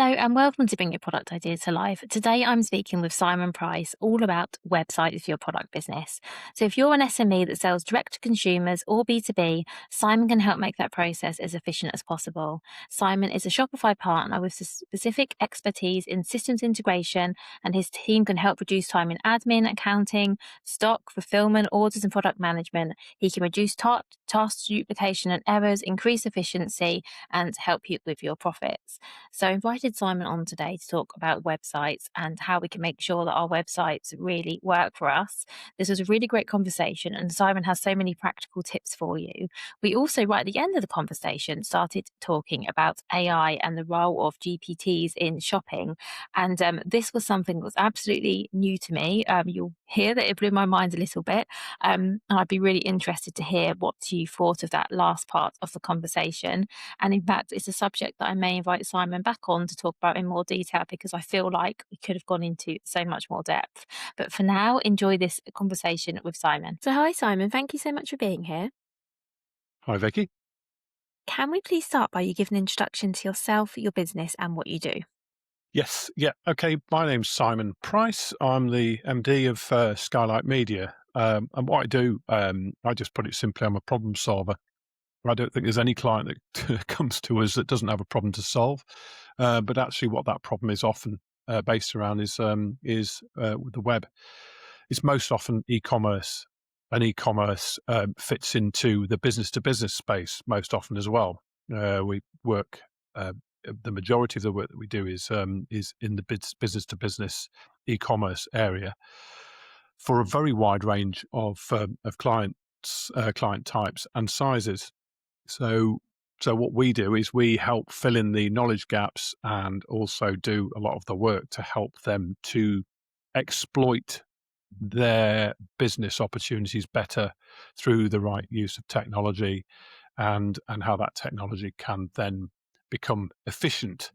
Hello and welcome to Bring Your Product Idea to Life. Today I'm speaking with Simon Pryce all about websites for your product business. So if you're an SME that sells direct to consumers or B2B, Simon can help make that process as efficient as possible. Simon is a Shopify partner with specific expertise in systems integration, and his team can help reduce time in admin, accounting, stock, fulfillment, orders and product management. He can reduce task duplication and errors, increase efficiency, and help you with your profits. So I invited Simon on today to talk about websites and how we can make sure that our websites really work for us. This was a really great conversation, and Simon has so many practical tips for you. We also, right at the end of the conversation, started talking about AI and the role of GPTs in shopping. And this was something that was absolutely new to me. You'll hear that it blew my mind a little bit. And I'd be really interested to hear what you thought of that last part of the conversation. And in fact, it's a subject that I may invite Simon back on to talk about in more detail, because I feel like we could have gone into so much more depth. But for now, enjoy this conversation with Simon. So hi, Simon. Thank you so much for being here. Hi, Vicky. Can we please start by you giving an introduction to yourself, your business and what you do? Yes, yeah, okay. My name's Simon Pryce. I'm the MD of Skylight Media. And what I do, I just put it simply, I'm a problem solver. I don't think there's any client that comes to us that doesn't have a problem to solve. But actually, what that problem is often based around is with the web. It's most often e-commerce, and e-commerce fits into the business-to-business space most often as well. We work. The majority of the work that we do is in the business-to-business e-commerce area for a very wide range of clients, client types and sizes. So what we do is we help fill in the knowledge gaps and also do a lot of the work to help them to exploit their business opportunities better through the right use of technology, and how that technology can then become efficient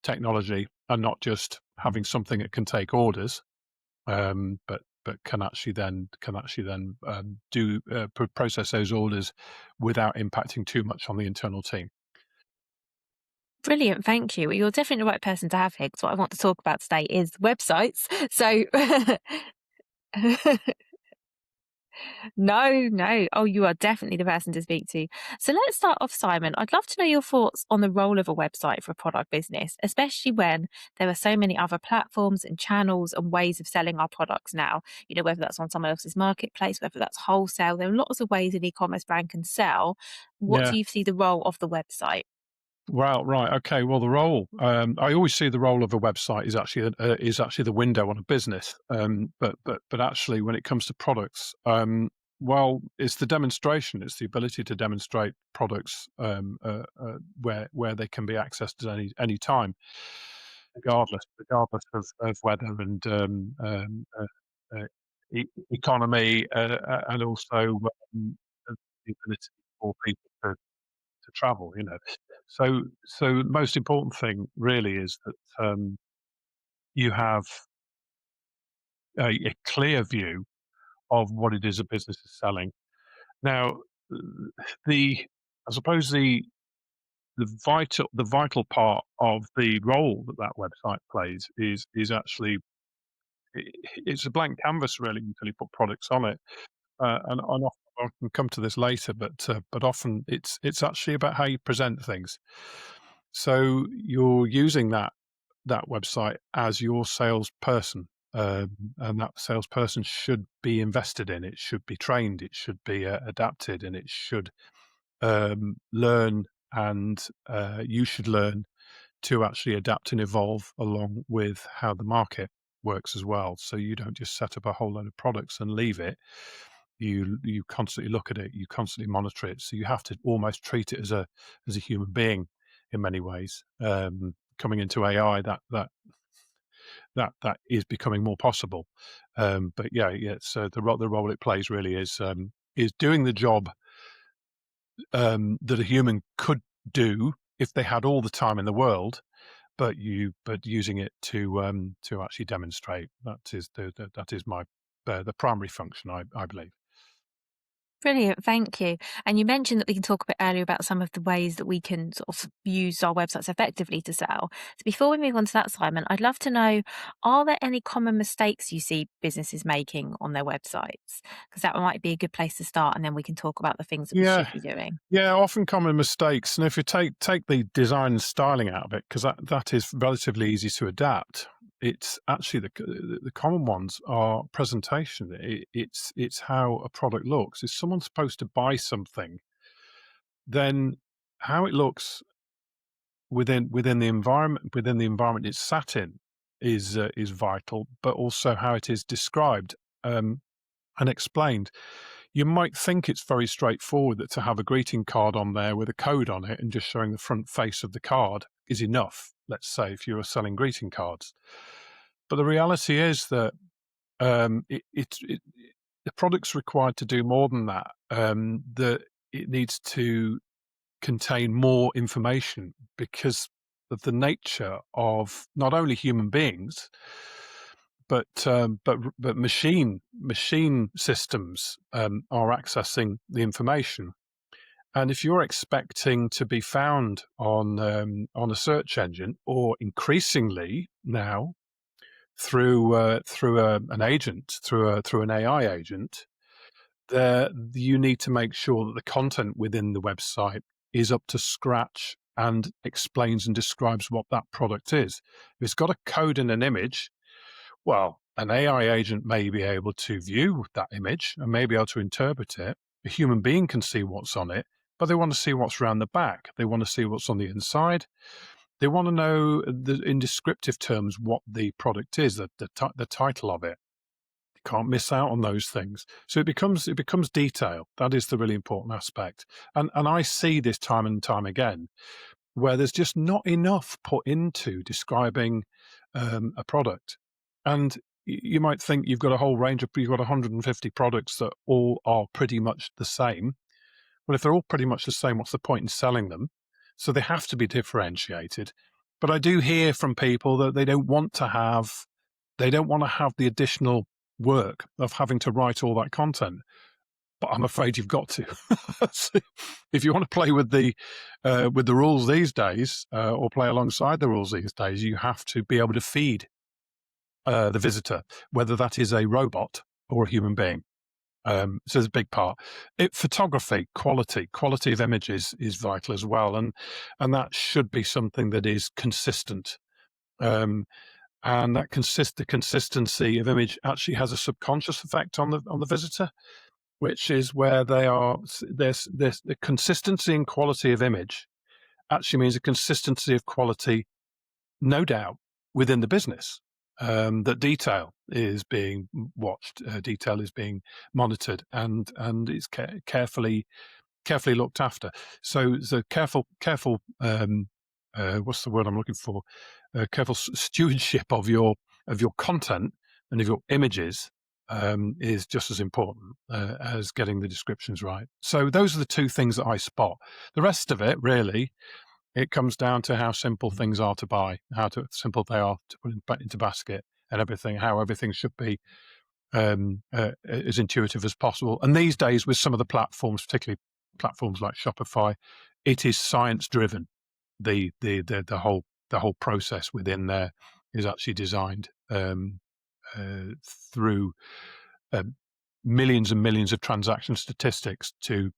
technology and not just having something that can take orders, but can actually then do process those orders without impacting too much on the internal team. Brilliant, thank you. Well, you're definitely the right person to have here, because what I want to talk about today is websites. So no, no. Oh, you are definitely the person to speak to. So let's start off, Simon. I'd love to know your thoughts on the role of a website for a product business, especially when there are so many other platforms and channels and ways of selling our products now. You know, whether that's on someone else's marketplace, whether that's wholesale, there are lots of ways an e-commerce brand can sell. What Yeah. do you see the role of the website? Well, right. Okay. Well, the role, I always see the role of a website is actually the window on a business. But actually, when it comes to products, well, it's the demonstration. It's the ability to demonstrate products where they can be accessed at any time, regardless of weather and economy, and also the ability for people to travel. So the most important thing really is that you have a clear view of what it is a business is selling. Now, the I suppose the vital part of the role that that website plays is actually it's a blank canvas really until you put products on it, and often I can come to this later, but often it's actually about how you present things. So you're using that website as your salesperson, and that salesperson should be invested in. It should be trained. It should be adapted, and it should learn. And you should learn to actually adapt and evolve along with how the market works as well. So you don't just set up a whole load of products and leave it. You constantly look at it. You constantly monitor it. So you have to almost treat it as a human being in many ways. Coming into AI, that is becoming more possible. But yeah. So the role it plays really is doing the job that a human could do if they had all the time in the world, but using it to actually demonstrate. That is my the primary function, I believe. Brilliant, thank you. And you mentioned that we can talk a bit earlier about some of the ways that we can sort of use our websites effectively to sell. So before we move on to that, Simon, I'd love to know, are there any common mistakes you see businesses making on their websites? Because that might be a good place to start, and then we can talk about the things that we should Yeah, be doing. yeah, often common mistakes. And if you take the design and styling out of it, because that is relatively easy to adapt, it's actually the common ones are presentation. It's how a product looks. If someone's supposed to buy something, then how it looks within the environment it's sat in is vital, but also how it is described and explained. You might think it's very straightforward that to have a greeting card on there with a code on it and just showing the front face of the card is enough, let's say, if you were selling greeting cards. But the reality is that the product's required to do more than that, that it needs to contain more information because of the nature of not only human beings, but machine systems are accessing the information. And if you're expecting to be found on a search engine, or increasingly now through an agent, through an AI agent, there you need to make sure that the content within the website is up to scratch and explains and describes what that product is. If it's got a code and an image, well, an AI agent may be able to view that image and may be able to interpret it. A human being can see what's on it, but they want to see what's around the back. They want to see what's on the inside. They want to know in descriptive terms what the product is, the title of it. You can't miss out on those things. So it becomes detail. That is the really important aspect. And I see this time and time again, where there's just not enough put into describing a product. And you might think you've got a whole range you've got 150 products that all are pretty much the same. Well, if they're all pretty much the same, what's the point in selling them? So they have to be differentiated. But I do hear from people that they don't want to have the additional work of having to write all that content. But I'm afraid you've got to. So if you want to play with the rules these days, or play alongside the rules these days, you have to be able to feed the visitor, whether that is a robot or a human being. So there's a big part. Photography, quality of images is vital as well, and that should be something that is consistent. And the consistency of image actually has a subconscious effect on the visitor, which is where there's the consistency and quality of image actually means a consistency of quality, no doubt, within the business. That detail is being watched, detail is being monitored, and it's carefully looked after. So careful. What's the word I'm looking for? Careful stewardship of your content and of your images is just as important as getting the descriptions right. So those are the two things that I spot. The rest of it, really, it comes down to how simple things are to buy, simple they are to put into basket, and how everything should be as intuitive as possible. And these days, with some of the platforms, particularly platforms like Shopify, it is science driven. The whole process within there is actually designed through millions and millions of transaction statistics to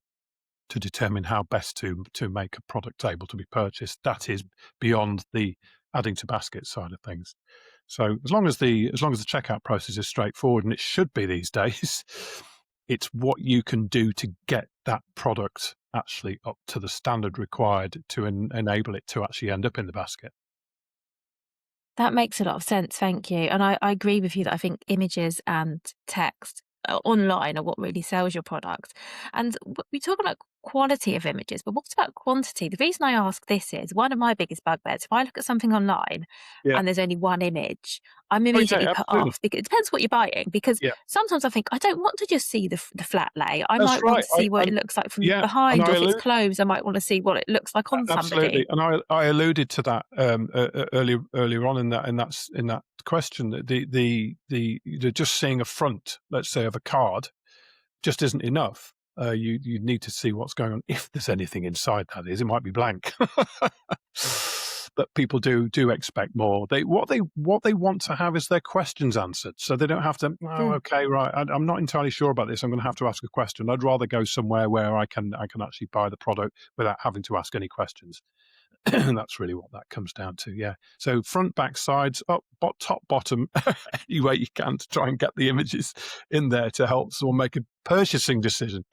determine how best to make a product able to be purchased. That is beyond the adding to basket side of things. So as long as the checkout process is straightforward, and it should be these days, it's what you can do to get that product actually up to the standard required to enable it to actually end up in the basket. That makes a lot of sense, thank you. And I agree with you that I think images and text online are what really sells your product. And we talk about quality of images, but what's about quantity? The reason I ask this is one of my biggest bugbears. If I look at something online Yeah. and there's only one image, I'm Oh, yeah, immediately put absolutely. off. Because it depends what you're buying. Because Yeah, sometimes I think I don't want to just see the flat lay. I that's might want right. to see what it looks like from Yeah, and behind, or if it's clothes, I might want to see what it looks like on absolutely, somebody. and I alluded to that earlier on in that question. That just seeing a front, let's say, of a card, just isn't enough. You need to see what's going on, if there's anything inside, that is. It might be blank. But people do expect more. What they want to have is their questions answered, so they don't have to. Oh, Mm. okay, right. I'm not entirely sure about this. I'm going to have to ask a question. I'd rather go somewhere where I can actually buy the product without having to ask any questions. And that's really what that comes down to. Yeah. So front, back, sides, up, top, bottom, any way you can to try and get the images in there to help someone make a purchasing decision.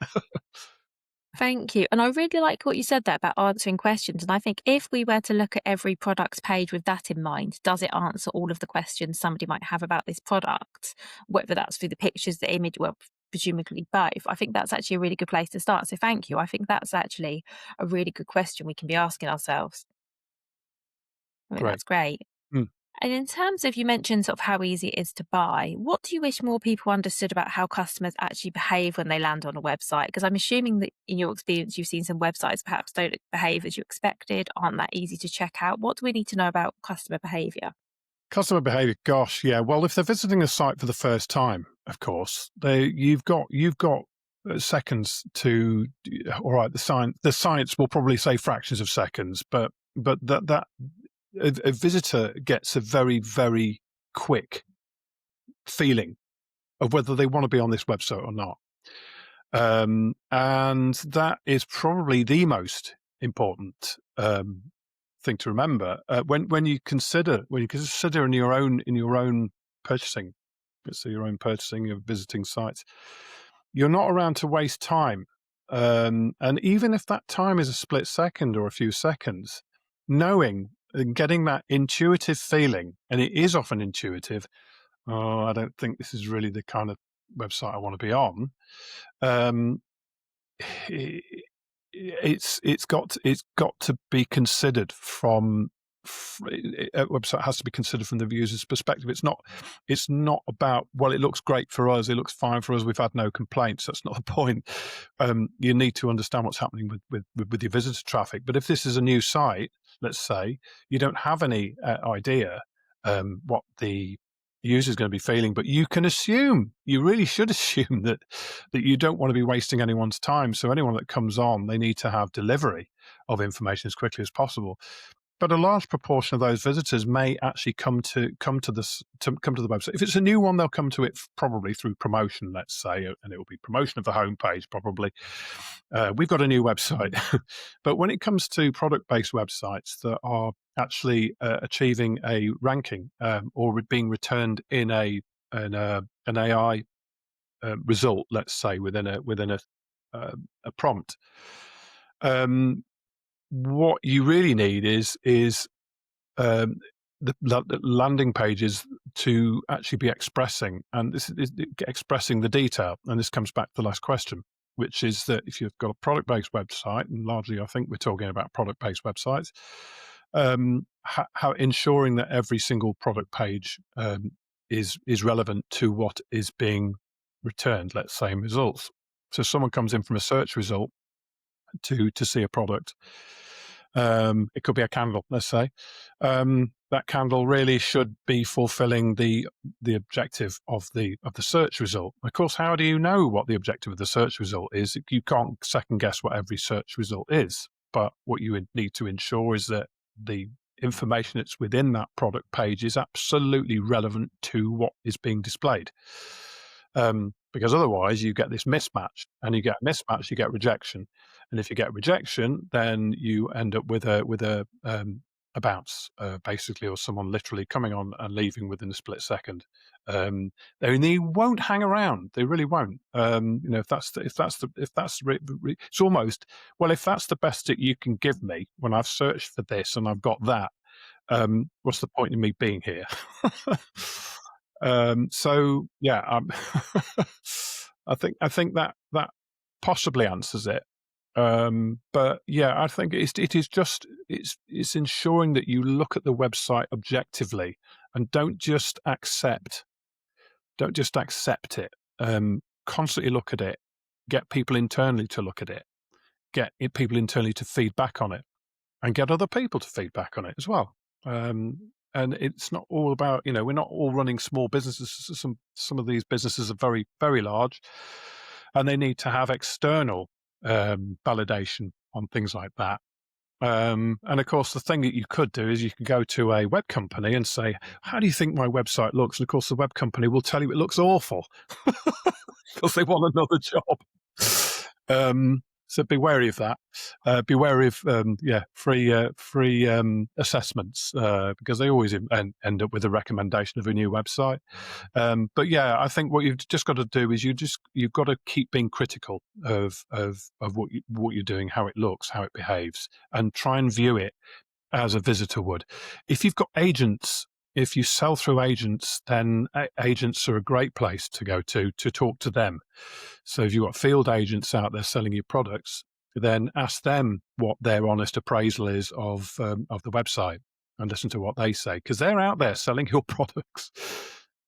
Thank you. And I really like what you said there about answering questions. And I think if we were to look at every product's page with that in mind, does it answer all of the questions somebody might have about this product? Whether that's through the pictures, the image, well, presumably both. I think that's actually a really good place to start. So thank you. I think that's actually a really good question we can be asking ourselves. I think Great. that's great. Mm. And in terms of, you mentioned sort of how easy it is to buy, what do you wish more people understood about how customers actually behave when they land on a website? Because I'm assuming that in your experience, you've seen some websites perhaps don't behave as you expected, aren't that easy to check out. What do we need to know about customer behavior? Customer behavior, gosh, yeah. Well, if they're visiting a site for the first time, of course, you've got seconds to. All right, the science will probably say fractions of seconds, but that a visitor gets a very, very quick feeling of whether they want to be on this website or not. And that is probably the most important thing to remember when you consider in your own purchasing, so your own purchasing of visiting sites. You're not around to waste time, and even if that time is a split second or a few seconds, knowing and getting that intuitive feeling, and it is often intuitive. Oh, I don't think this is really the kind of website I want to be on. Um, i- it's got to be considered from. A website has to be considered from the user's perspective. It's not about, well, it looks great for us, it looks fine for us, we've had no complaints. That's not the point. You need to understand what's happening with your visitor traffic. But if this is a new site, let's say, you don't have any idea what the user is going to be feeling, but you can assume, you really should assume that you don't want to be wasting anyone's time. So anyone that comes on, they need to have delivery of information as quickly as possible. But a large proportion of those visitors may actually come to the website. If it's a new one, they'll come to it probably through promotion, let's say, and it will be promotion of the homepage probably. We've got a new website. But when it comes to product-based websites that are actually achieving a ranking or being returned in an AI result, let's say, within a prompt. What you really need is um, the landing pages to actually be expressing, and this is expressing the detail. And this comes back to the last question, which is that if you've got a product-based website, and largely I think we're talking about product-based websites, how ensuring that every single product page is relevant to what is being returned, let's say, in results. So someone comes in from a search result to see a product. It could be a candle, let's say. That candle really should be fulfilling the objective of the search result. Of course, how do you know what the objective of the search result is? You can't second guess what every search result is. But what you would need to ensure is that the information that's within that product page is absolutely relevant to what is being displayed. Because otherwise you get this mismatch, and you get a mismatch, you get rejection. And if you get rejection, then you end up with a bounce, basically, or someone literally coming on and leaving within a split second. They won't hang around. They really won't. If that's it's almost, well, if that's the best that you can give me when I've searched for this and I've got that, what's the point in me being here? So yeah, I think that possibly answers it. But yeah, I think it's ensuring that you look at the website objectively and don't just accept it. Constantly look at it. Get people internally to look at it. People internally to feed back on it, and get other people to feed back on it as well. And it's not all about, we're not all running small businesses. Some of these businesses are very, very large. and they need to have external validation on things like that. And of course, the thing that you could do is you could go to a web company and say, "How do you think my website looks?" And of course, the web company will tell you it looks awful because they want another job. So be wary of that. Be wary of free assessments because they always end up with a recommendation of a new website. But yeah, I think what you've just got to do is you've got to keep being critical of what you're doing, how it looks, how it behaves, and try and view it as a visitor would. If you've got agents, if you sell through agents, then agents are a great place to go to talk to them. So if you've got field agents out there selling your products, then ask them what their honest appraisal is of the website and listen to what they say, because they're out there selling your products.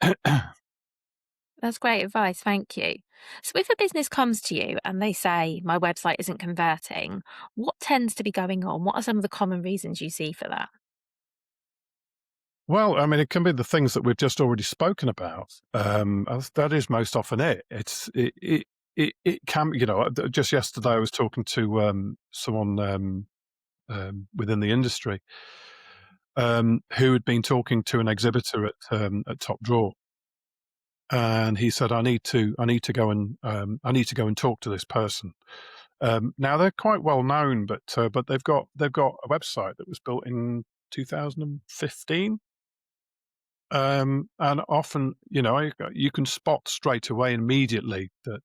That's great advice. Thank you. So, if a business comes to you and they say, my website isn't converting, what tends to be going on? What are some of the common reasons you see for that? Well, I mean, it can be the things that we've just already spoken about. That is most often it. It can, just yesterday I was talking to someone within the industry who had been talking to an exhibitor at Top Drawer, and he said, I need to go and talk to this person." Now they're quite well known, but they've got a website that was built in 2015. And often, you can spot straight away immediately that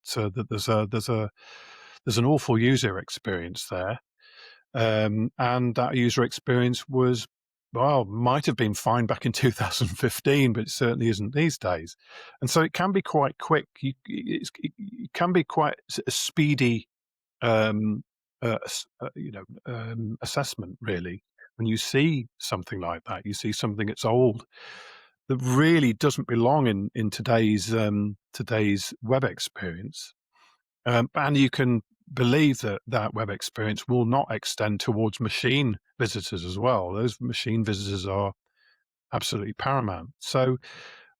there's an awful user experience there, and that user experience might have been fine back in 2015, but it certainly isn't these days. And so it can be quite quick. It can be quite a speedy, assessment, really. When you see something like that, you see something that's old, that really doesn't belong in today's web experience. And you can believe that that web experience will not extend towards machine visitors as well. Those machine visitors are absolutely paramount. So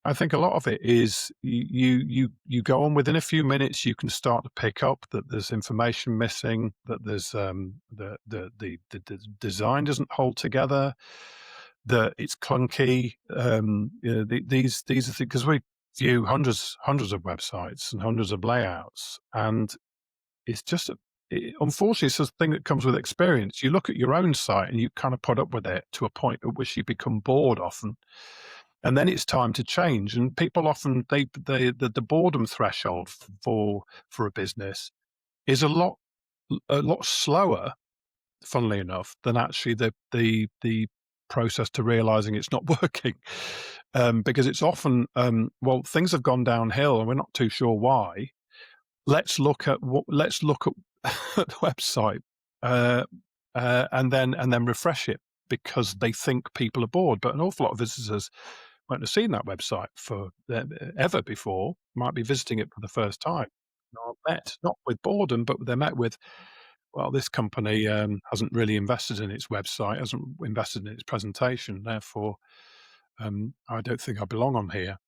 I think a lot of it is you go on within a few minutes, you can start to pick up that there's information missing, that there's the design doesn't hold together, that it's clunky. These are because we view hundreds of websites and hundreds of layouts, and it's just unfortunately it's a thing that comes with experience. You look at your own site and you kind of put up with it to a point at which you become bored often, and then it's time to change. And people often the boredom threshold for a business is a lot slower, funnily enough, than actually the process to realizing it's not working. Because it's often, things have gone downhill and we're not too sure why. Let's look at the website, and then refresh it, because they think people are bored. But an awful lot of visitors won't have seen that website for ever before, might be visiting it for the first time. And are met not with boredom, but they're met with, well, this company hasn't really invested in its website, hasn't invested in its presentation, therefore I don't think I belong on here.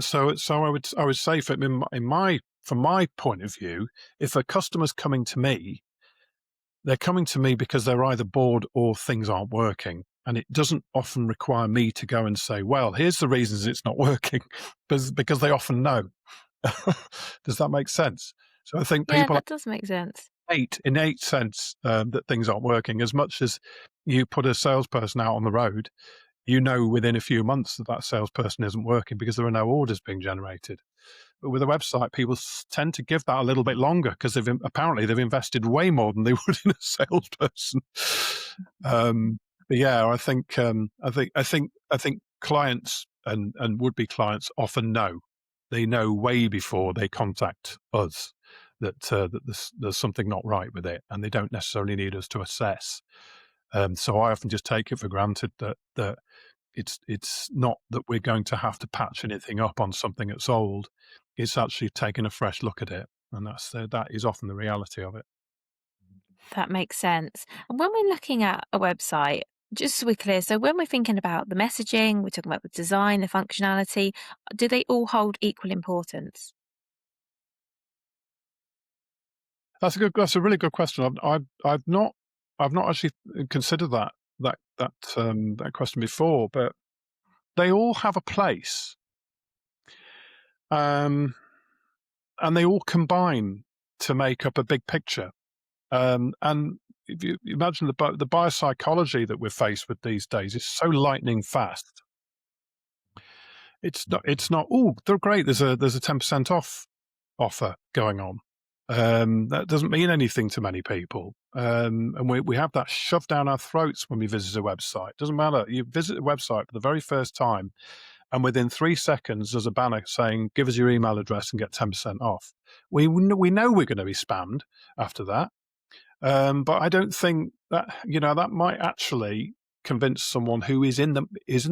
So I would say from my point of view, if a customer's coming to me, they're coming to me because they're either bored or things aren't working. And it doesn't often require me to go and say, well, here's the reasons it's not working, because they often know. Does that make sense? So I think Yeah, people that does make sense. innate sense that things aren't working. As much as you put a salesperson out on the road, you know within a few months that that salesperson isn't working because there are no orders being generated. But with a website, people tend to give that a little bit longer because apparently they've invested way more than they would in a salesperson. But yeah, I think clients and would be clients often know. They know way before they contact us that there's something not right with it, and they don't necessarily need us to assess. So I often just take it for granted that it's not that we're going to have to patch anything up on something that's old. It's actually taking a fresh look at it, and that is often the reality of it. That makes sense. And when we're looking at a website, just so we're clear, so when we're thinking about the messaging, we're talking about the design, the functionality, do they all hold equal importance? That's a really good question. I've not actually considered that question before, but they all have a place, um, and they all combine to make up a big picture. And if you imagine the biopsychology that we're faced with these days is so lightning fast. It's not, "Oh, they're great. There's a 10% off offer going on." That doesn't mean anything to many people. And we have that shoved down our throats when we visit a website. Doesn't matter. You visit a website for the very first time, and within 3 seconds, there's a banner saying, "Give us your email address and get 10% off." We know we're going to be spammed after that. But I don't think that, that might actually convince someone who is in the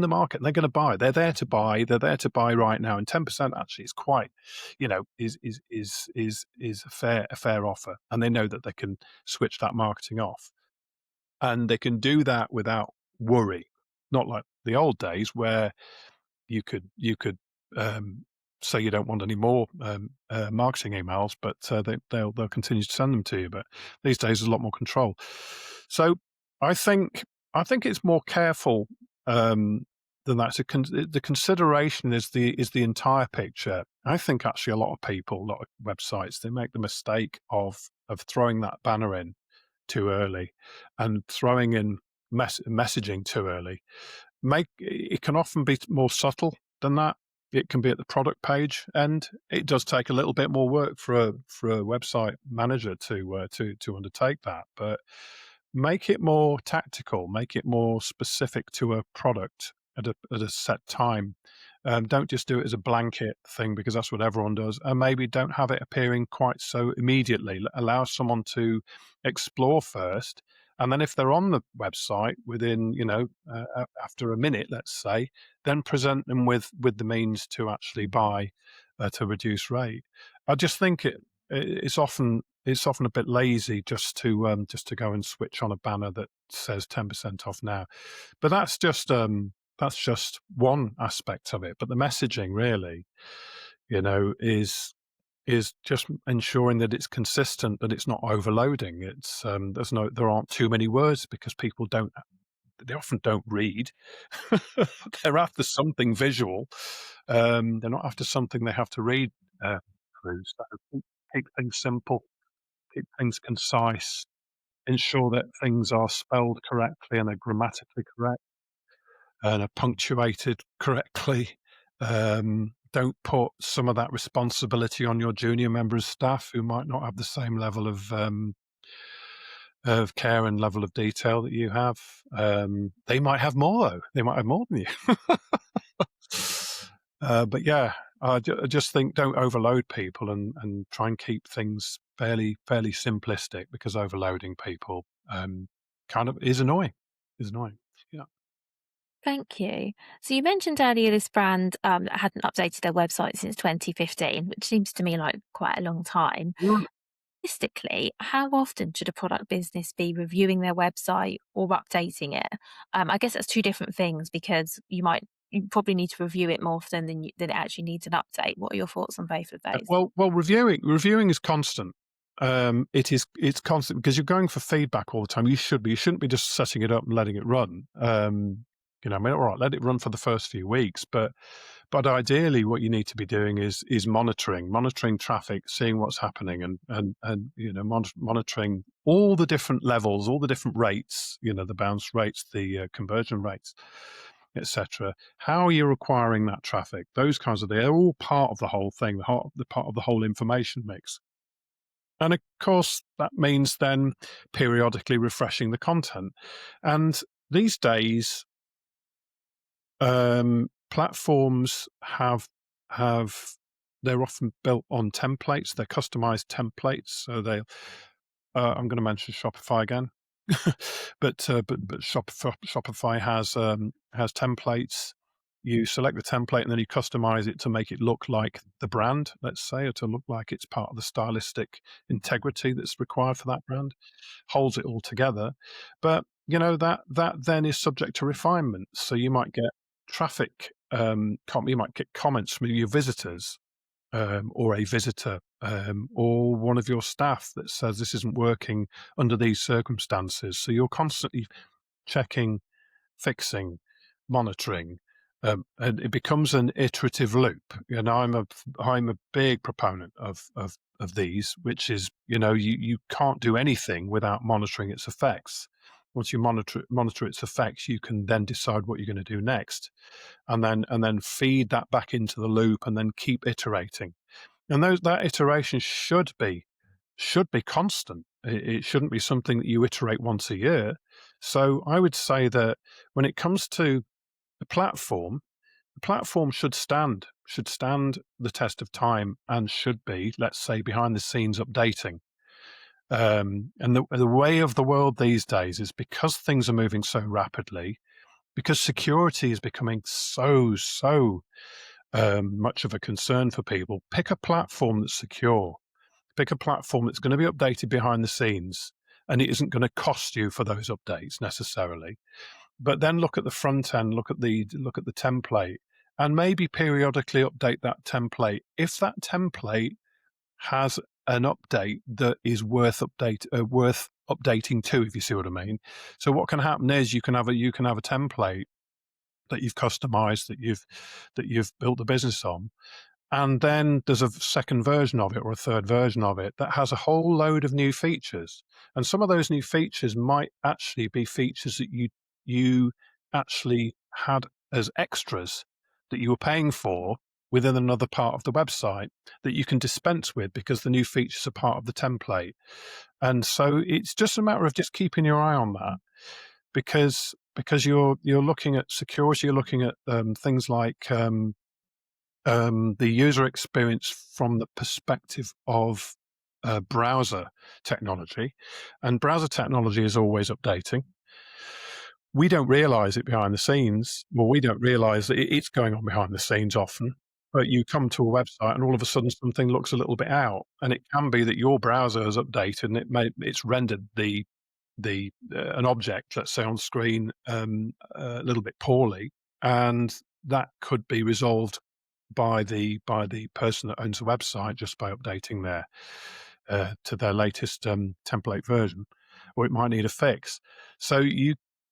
market and they're going to buy. They're there to buy. They're there to buy right now, and 10% actually is quite, is a fair offer, and they know that they can switch that marketing off, and they can do that without worry, not like the old days where you could um, say you don't want any more marketing emails, but they'll continue to send them to you. But these days, there's a lot more control. So I think I think it's more careful um, than that. So the consideration is the entire picture. I think actually a lot of people, a lot of websites, they make the mistake of throwing that banner in too early and throwing in messaging too early. It can often be more subtle than that. It can be at the product page, and it does take a little bit more work for a website manager to undertake that. But make it more tactical, make it more specific to a product at a set time. Don't just do it as a blanket thing because that's what everyone does, and maybe don't have it appearing quite so immediately. Allow someone to explore first, and then if they're on the website within, after a minute, let's say, then present them with the means to actually buy at a reduced rate. I just think it's often a bit lazy just to go and switch on a banner that says 10% off now. But that's just one aspect of it. But the messaging really, is just ensuring that it's consistent, that it's not overloading. There aren't too many words because people they often don't read. They're after something visual. They're not after something they have to read through. So keep things simple, keep things concise, ensure that things are spelled correctly and are grammatically correct and are punctuated correctly. Don't put some of that responsibility on your junior member of staff who might not have the same level of care and level of detail that you have. They might have more though. They might have more than you. But yeah, I just think don't overload people and try and keep things fairly simplistic because overloading people kind of is annoying. Is annoying. Yeah. Thank you. So you mentioned earlier this brand that hadn't updated their website since 2015, which seems to me like quite a long time. Realistically, how often should a product business be reviewing their website or updating it? I guess that's two different things because you probably need to review it more often than it actually needs an update. What are your thoughts on both of those? Well, reviewing is constant. It's constant because you're going for feedback all the time. You shouldn't be just setting it up and letting it run. I mean, all right, let it run for the first few weeks, but ideally, what you need to be doing is monitoring traffic, seeing what's happening, and monitoring all the different levels, all the different rates, the bounce rates, the conversion rates, etc. How are you acquiring that traffic? Those kinds of things. They're all part of the whole thing, the part of the whole information mix. And of course, that means then periodically refreshing the content. And these days, platforms have they're often built on templates. They're customized templates. So I'm going to mention Shopify again, but Shopify has templates. You select the template and then you customize it to make it look like the brand, let's say, or to look like it's part of the stylistic integrity that's required for that brand. Holds it all together, but that then is subject to refinement. So you might get traffic, you might get comments from your visitors or a visitor, or one of your staff that says this isn't working under these circumstances. So you're constantly checking, fixing, monitoring, and it becomes an iterative loop. And I'm a big proponent of these, which is, you can't do anything without monitoring its effects. Once you monitor its effects, you can then decide what you're going to do next, and then feed that back into the loop, and then keep iterating. And that iteration should be constant. It shouldn't be something that you iterate once a year. So I would say that when it comes to the platform should stand the test of time, and should be, let's say, behind the scenes updating. And the way of the world these days is, because things are moving so rapidly, because security is becoming so much of a concern for people. Pick a platform that's secure. Pick a platform that's going to be updated behind the scenes, and it isn't going to cost you for those updates necessarily. But then look at the front end, look at the template, and maybe periodically update that template if that template has an update that is worth updating to, if you see what I mean. So what can happen is, you can have a template that you've customized, that you've built the business on, and then there's a second version of it, or a third version of it, that has a whole load of new features. And some of those new features might actually be features that you actually had as extras that you were paying for within another part of the website, that you can dispense with because the new features are part of the template. And so it's just a matter of just keeping your eye on that, because you're looking at security, you're looking at things like the user experience from the perspective of browser technology, and browser technology is always updating. We don't realize it behind the scenes. Well, we don't realize that it's going on behind the scenes often. But you come to a website, and all of a sudden something looks a little bit out, and it can be that your browser has updated, and it's rendered an object, let's say, on screen a little bit poorly, and that could be resolved by the person that owns the website, just by updating to their latest template version, or it might need a fix. So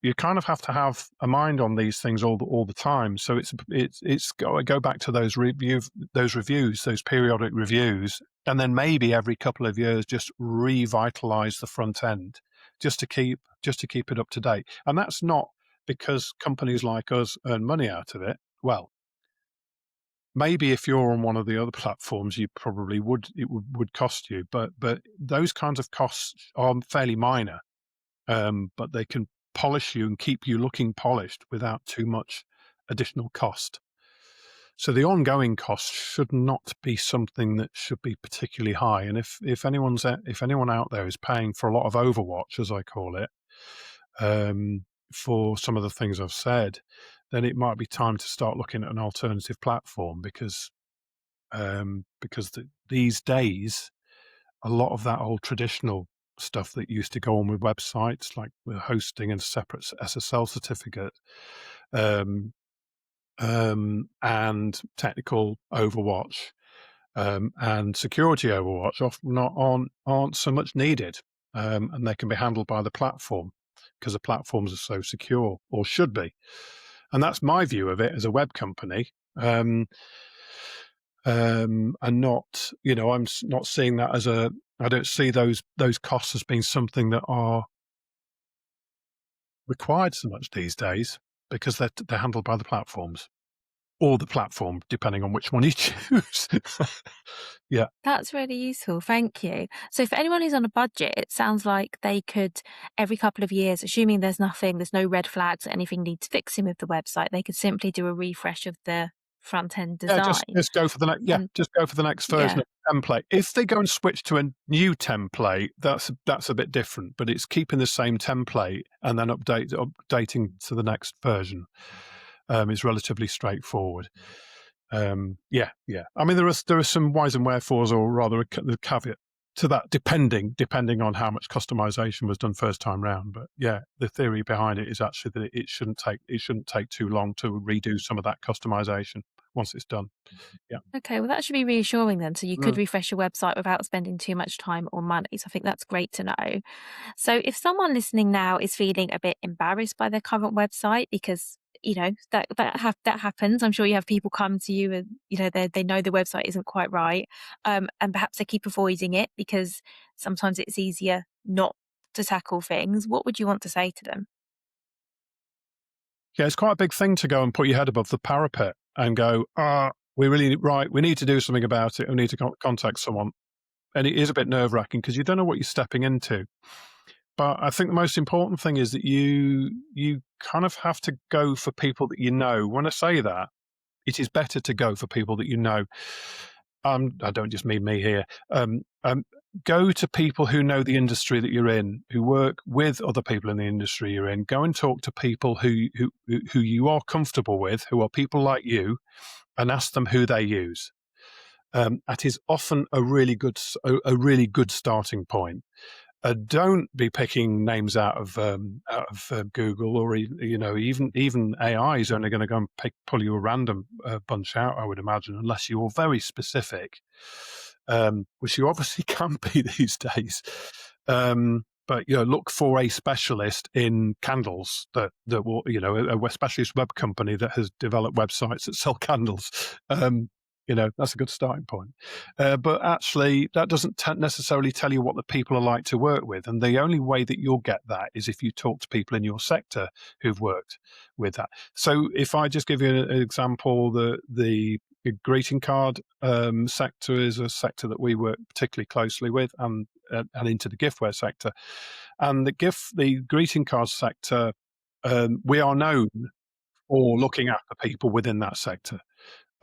you kind of have to have a mind on these things all the time. So it's go back to those reviews, those periodic reviews, and then maybe every couple of years just revitalize the front end, just to keep it up to date. And that's not because companies like us earn money out of it. Well, maybe if you're on one of the other platforms, you probably would cost you, but those kinds of costs are fairly minor, but they can polish you and keep you looking polished without too much additional cost. So the ongoing cost should not be something that should be particularly high. And if anyone out there is paying for a lot of Overwatch, as I call it, for some of the things I've said, then it might be time to start looking at an alternative platform, because these days, a lot of that old traditional stuff that used to go on with websites, like with hosting and separate SSL certificate, and technical Overwatch, and security Overwatch, often aren't so much needed, and they can be handled by the platform, because the platforms are so secure, or should be. And that's my view of it as a web company. And not, I'm not seeing that as I don't see those costs as being something that are required so much these days, because they're handled by the platforms, or the platform, depending on which one you choose. Yeah. That's really useful. Thank you. So, for anyone who's on a budget, it sounds like they could, every couple of years, assuming there's no red flags or anything needs fixing with the website, they could simply do a refresh of the front end Yeah, design. just go for the next. Yeah, And just go for the next version yeah, of the template. If they go and switch to a new template, that's a bit different. But it's keeping the same template and then updating to the next version. Is relatively straightforward. Yeah. I mean, there are some whys and wherefores, or rather, the caveat to that, depending on how much customization was done first time round. But yeah, the theory behind it is actually that it shouldn't take too long to redo some of that customization once it's done. Yeah. Okay, well, that should be reassuring then. So you could Mm. refresh your website without spending too much time or money. So I think that's great to know. So if someone listening now is feeling a bit embarrassed by their current website because that happens. I'm sure you have people come to you and they know the website isn't quite right, and perhaps they keep avoiding it because sometimes it's easier not to tackle things. What would you want to say to them? Yeah, it's quite a big thing to go and put your head above the parapet and go, we need to do something about it. We need to contact someone. And it is a bit nerve wracking because you don't know what you're stepping into. But I think the most important thing is that you kind of have to go for people that you know. When I say that, it is better to go for people that you know. I don't just mean me here. Go to people who know the industry that you're in, who work with other people in the industry you're in. Go and talk to people who you are comfortable with, who are people like you, and ask them who they use. That is often a really good starting point. Don't be picking names out of Google, or even AI is only going to go and pull you a random bunch out, I would imagine, unless you're very specific, which you obviously can be these days. But look for a specialist in candles that will, a specialist web company that has developed websites that sell candles. That's a good starting point. But actually, that doesn't necessarily tell you what the people are like to work with. And the only way that you'll get that is if you talk to people in your sector who've worked with that. So if I just give you an example, the greeting card sector is a sector that we work particularly closely with, and into the giftware sector. And the greeting card sector, we are known for looking after people within that sector.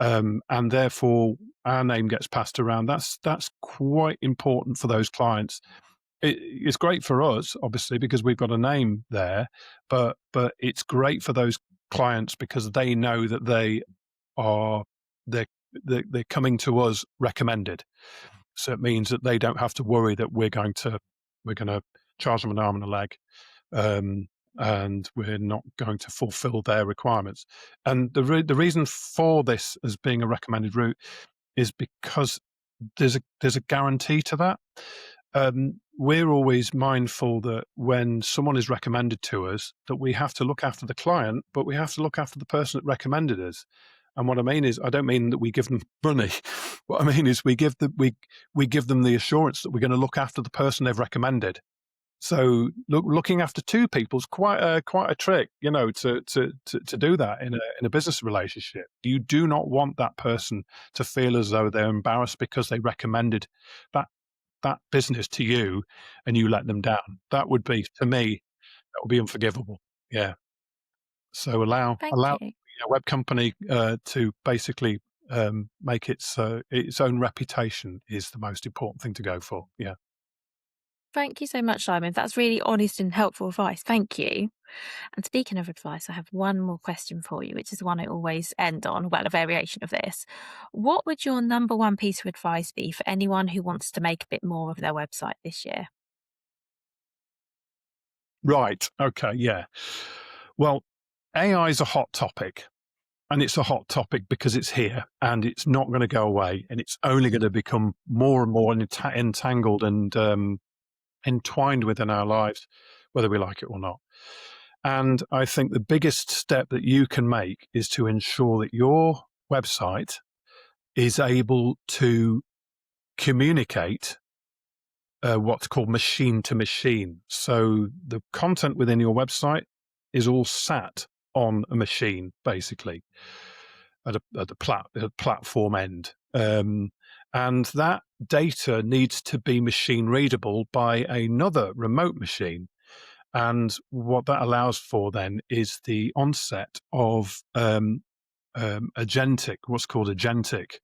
And therefore our name gets passed around. That's quite important for those clients. It's great for us, obviously, because we've got a name there, but it's great for those clients because they know that are they're they're coming to us recommended. So it means that they don't have to worry that we're going to charge them an arm and a leg. And we're not going to fulfill their requirements. And the reason for this as being a recommended route is because there's a guarantee to that. We're always mindful that when someone is recommended to us, that we have to look after the client, but we have to look after the person that recommended us. And what I mean is, I don't mean that we give them money. What I mean is, we give them the assurance that we're going to look after the person they've recommended. So looking after two people is quite a trick, to do that in a business relationship. You do not want that person to feel as though they're embarrassed because they recommended that business to you and you let them down. That would be, to me, that would be unforgivable. Yeah. So allow Thank you. a web company to basically make its own reputation is the most important thing to go for. Yeah. Thank you so much, Simon. That's really honest and helpful advice. Thank you. And speaking of advice, I have one more question for you, which is the one I always end on, well, a variation of this. What would your number one piece of advice be for anyone who wants to make a bit more of their website this year? Right. Okay. Yeah. Well, AI is a hot topic, and it's a hot topic because it's here and it's not going to go away, and it's only going to become more and more entangled and entwined within our lives, whether we like it or not. And I think the biggest step that you can make is to ensure that your website is able to communicate what's called machine to machine. So the content within your website is all sat on a machine, basically, at a platform end. And that data needs to be machine readable by another remote machine. And what that allows for then is the onset of agentic, what's called agentic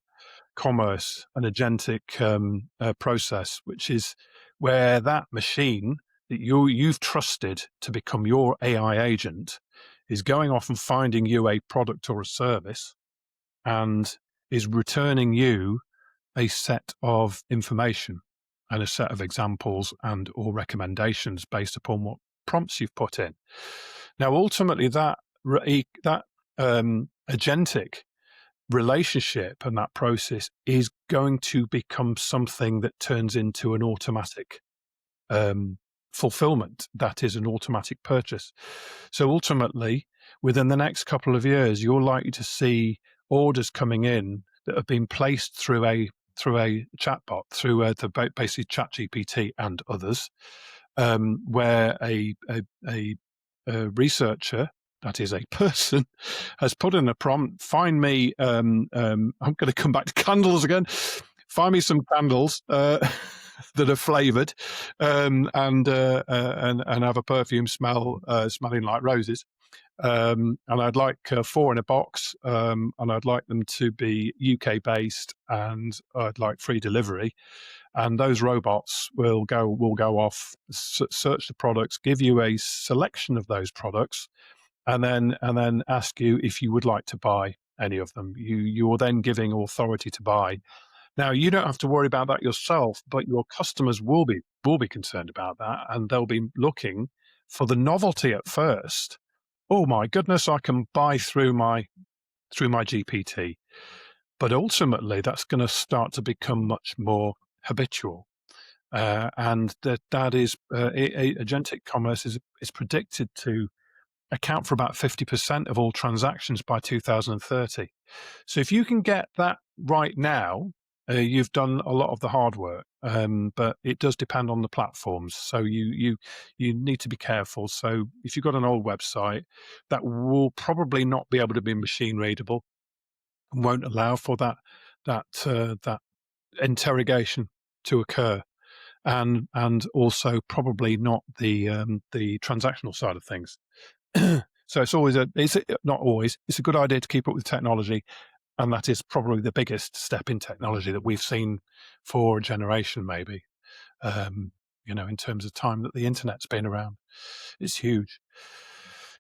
commerce, an agentic process, which is where that machine that you've trusted to become your AI agent is going off and finding you a product or a service and is returning you a set of information. and a set of examples and or recommendations based upon what prompts you've put in. Now, ultimately, that agentic relationship and that process is going to become something that turns into an automatic um, fulfillment. That is an automatic purchase. So ultimately, within the next couple of years, you're likely to see orders coming in that have been placed through a chatbot, through basically ChatGPT and others, where a researcher, that is a person, has put in a prompt, find me, I'm going to come back to candles again, find me some candles that are flavoured and have a perfume smelling like roses. And I'd like 4 in a box, and I'd like them to be UK based, and I'd like free delivery. And those robots will go off, search the products, give you a selection of those products, and then ask you if you would like to buy any of them. You're then giving authority to buy. Now, you don't have to worry about that yourself, but your customers will be concerned about that, and they'll be looking for the novelty at first. Oh my goodness, I can buy through my GPT. But ultimately, that's going to start to become much more habitual. And that is agentic commerce is predicted to account for about 50% of all transactions by 2030. So if you can get that right now, you've done a lot of the hard work. But it does depend on the platforms. So you need to be careful. So if you've got an old website, that will probably not be able to be machine readable and won't allow for that interrogation to occur. And also probably not the transactional side of things. So it's not always, it's a good idea to keep up with technology. And that is probably the biggest step in technology that we've seen for a generation, maybe, in terms of time that the internet's been around. It's huge.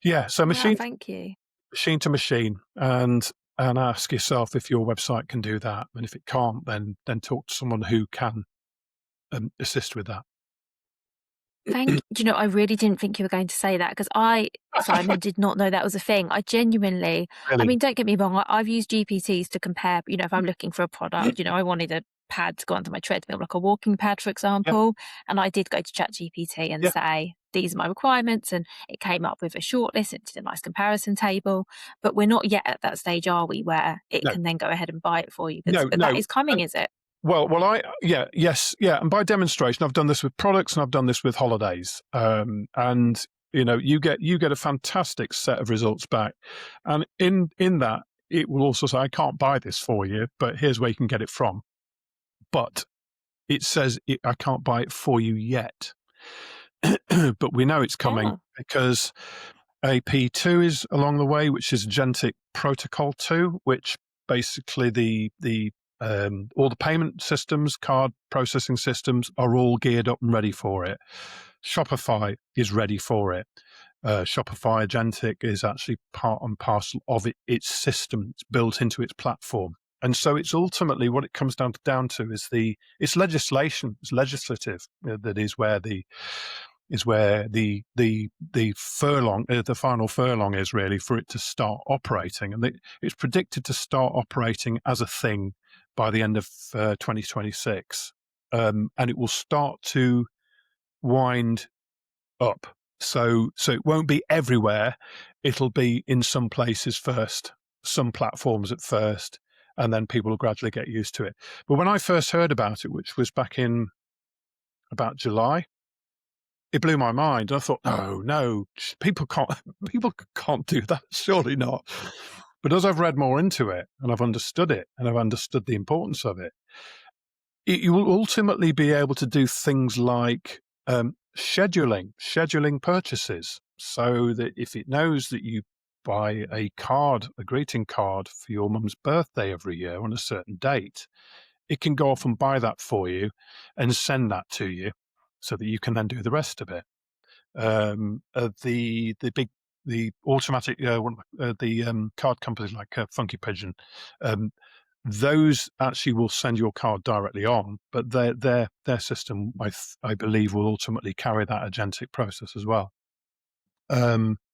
Yeah. So Yeah, thank you. machine to machine, and ask yourself if your website can do that. And if it can't, then talk to someone who can assist with that. I really didn't think you were going to say that because Simon, did not know that was a thing. I genuinely, I Really? mean, don't get me wrong, I've used GPTs to compare, if I'm looking for a product, I wanted a pad to go onto my treadmill, like a walking pad, for Yeah. example. And I did go to ChatGPT and Yeah. say, these are my requirements. And it came up with a short list. It did a nice comparison table. But we're not yet at that stage, are we, where it No. can then go ahead and buy it for you? No. But that No. is coming, is it? Yes, yeah, and by demonstration, I've done this with products and I've done this with holidays, and you get a fantastic set of results back, and in that it will also say, I can't buy this for you, but here's where you can get it from. But it says I can't buy it for you yet, but we know it's coming Oh, because AP2 is along the way, which is Agentic Protocol 2, which basically the all the payment systems, card processing systems are all geared up and ready for it. Shopify is ready for it. Shopify Agentic is actually part and parcel of its system. It's built into its platform. And so it's ultimately what it comes down to is it's legislation, it's legislative, that is where the furlong, the final furlong is really for it to start operating, and it's predicted to start operating as a thing by the end of 2026, and it will start to wind up. So it won't be everywhere; it'll be in some places first, some platforms at first, and then people will gradually get used to it. But when I first heard about it, which was back in about July, it blew my mind. I thought, no, people can't, people can't do that. Surely not. But as I've read more into it and I've understood it and I've understood the importance of it, you will ultimately be able to do things like scheduling purchases, so that if it knows that you buy a greeting card for your mum's birthday every year on a certain date, it can go off and buy that for you and send that to you so that you can then do the rest of it. The automatic card companies like Funky Pigeon, um, those actually will send your card directly on, but their system, I believe, will ultimately carry that agentic process as well.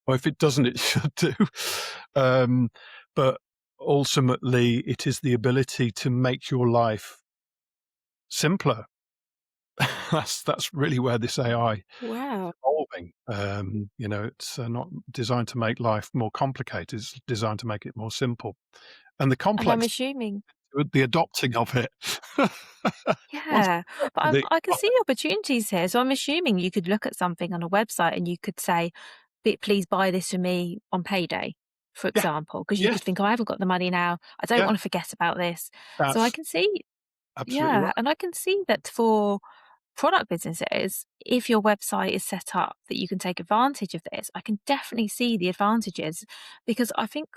Or if it doesn't, it should do. Um, but ultimately, it is the ability to make your life simpler. That's really where this AI is Wow. evolving. It's not designed to make life more complicated. It's designed to make it more simple, and the And I'm complex assuming with the adopting of it. Once yeah, but the I can see opportunities here. So I'm assuming you could look at something on a website and you could say, Please buy this for me on payday," for yeah, example, because you yes, could think, "Oh, I haven't got the money now. I don't yeah, wanna forget about this." So I that's can see absolutely right. yeah, and I can see that for product businesses, if your website is set up that you can take advantage of this, I can definitely see the advantages because I think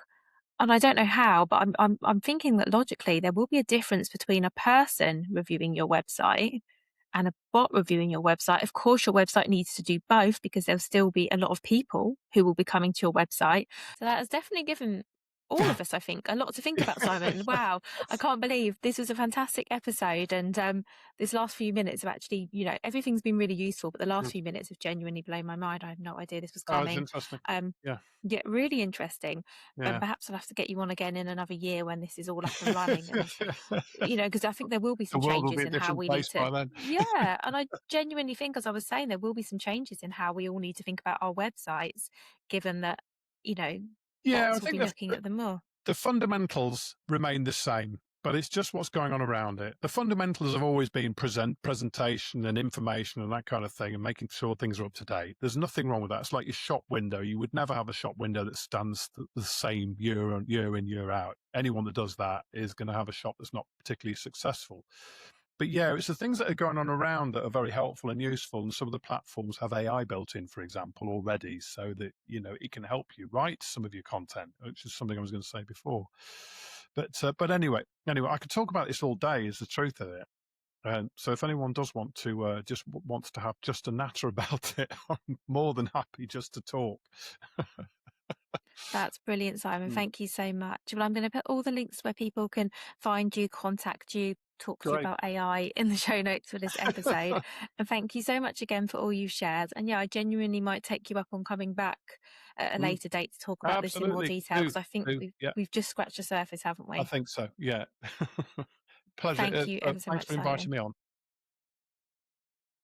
and I don't know how, but I'm thinking that logically there will be a difference between a person reviewing your website and a bot reviewing your website. Of course, your website needs to do both because there'll still be a lot of people who will be coming to your website. So that has definitely given all of us, I think, a lot to think about, Simon. Wow, I can't believe this was a fantastic episode. And this last few minutes have actually, everything's been really useful, but the last Good. few minutes have genuinely blown my mind. I had no idea this was Oh, it's coming. interesting. Um, Yeah, yeah, really interesting. And yeah. perhaps I'll have to get you on again in another year when this is all up and running. And because I think there will be The some world will changes be a in how different we need place to by then. yeah, and I genuinely think, as I was saying, there will be some changes in how we all need to think about our websites, given that, you know, Yeah, I bots will think be looking at them more. the fundamentals remain the same, but it's just what's going on around it. The fundamentals have always been presentation and information and that kind of thing, and making sure things are up to date. There's nothing wrong with that. It's like your shop window. You would never have a shop window that stands the same year on year in, year out. Anyone that does that is going to have a shop that's not particularly successful. But yeah, it's the things that are going on around that are very helpful and useful. And some of the platforms have AI built in, for example, already, so that it can help you write some of your content, which is something I was going to say before. But anyway, I could talk about this all day. Is the truth of it. And so, if anyone does want to wants to have just a natter about it, I'm more than happy just to talk. That's brilliant, Simon. Mm, Thank you so much. Well, I'm going to put all the links where people can find you, contact you, talk to you great. about AI in the show notes for this episode. And thank you so much again for all you've shared. And yeah, I genuinely might take you up on coming back at a Mm, later date to talk about this in more absolutely. detail Do because I think do. we've Yeah, we've just scratched the surface, haven't I we? think so. Yeah. Pleasure. Thank you ever so Thanks much, for inviting Simon. me on.